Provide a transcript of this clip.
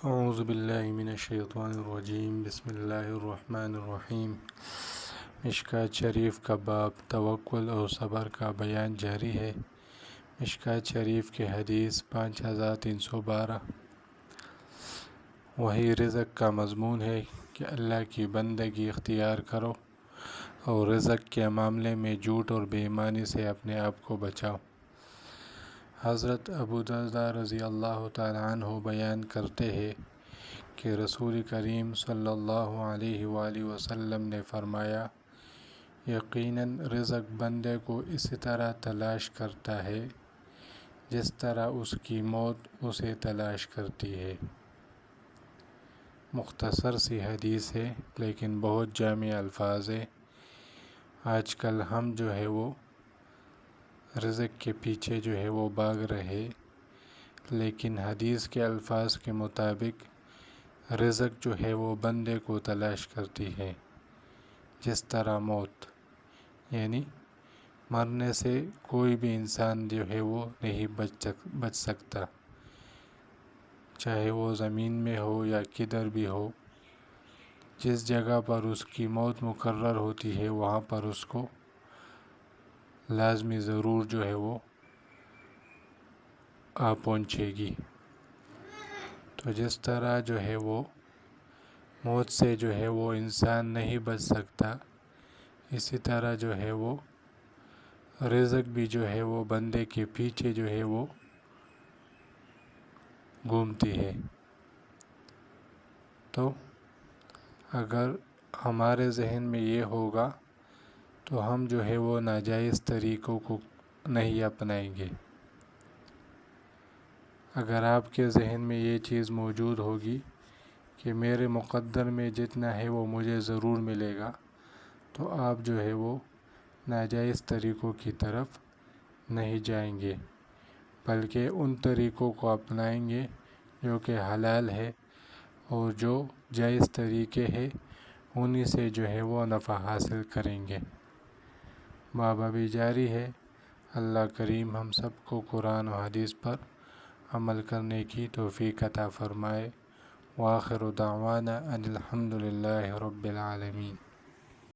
اعوذ باللہ من الشیطان الرجیم بسم اللہ الرحمن الرحیم۔ مشکوٰۃ شریف کا باب توکل اور صبر کا بیان جاری ہے۔ مشکوٰۃ شریف کے حدیث 5312۔ وہی رزق کا مضمون ہے کہ اللہ کی بندگی اختیار کرو اور رزق کے معاملے میں جھوٹ اور بے ایمانی سے اپنے آپ کو بچاؤ۔ حضرت ابو درداء رضی اللہ تعالیٰ عنہ بیان کرتے ہیں کہ رسول کریم صلی اللہ علیہ وآلہ وسلم نے فرمایا، یقیناً رزق بندے کو اسی طرح تلاش کرتا ہے جس طرح اس کی موت اسے تلاش کرتی ہے۔ مختصر سی حدیث ہے لیکن بہت جامع الفاظ ہے۔ آج کل ہم جو ہے وہ رزق کے پیچھے جو ہے وہ بھاگ رہے، لیکن حدیث کے الفاظ کے مطابق رزق جو ہے وہ بندے کو تلاش کرتی ہے جس طرح موت، یعنی مرنے سے کوئی بھی انسان جو ہے وہ نہیں بچ سکتا، چاہے وہ زمین میں ہو یا کدھر بھی ہو۔ جس جگہ پر اس کی موت مقرر ہوتی ہے وہاں پر اس کو لازمی ضرور جو ہے وہ پہنچے گی۔ تو جس طرح جو ہے وہ موت سے جو ہے وہ انسان نہیں بچ سکتا، اسی طرح جو ہے وہ رزق بھی جو ہے وہ بندے کے پیچھے جو ہے وہ گھومتی ہے۔ تو اگر ہمارے ذہن میں یہ ہوگا تو ہم جو ہے وہ ناجائز طریقوں کو نہیں اپنائیں گے۔ اگر آپ کے ذہن میں یہ چیز موجود ہوگی کہ میرے مقدر میں جتنا ہے وہ مجھے ضرور ملے گا، تو آپ جو ہے وہ ناجائز طریقوں کی طرف نہیں جائیں گے، بلکہ ان طریقوں کو اپنائیں گے جو کہ حلال ہے، اور جو جائز طریقے ہیں انہی سے جو ہے وہ نفع حاصل کریں گے۔ باب ابھی جاری ہے۔ اللہ کریم ہم سب کو قرآن و حدیث پر عمل کرنے کی توفیق عطا فرمائے۔ وآخر دعوانا ان الحمد للہ رب العالمین۔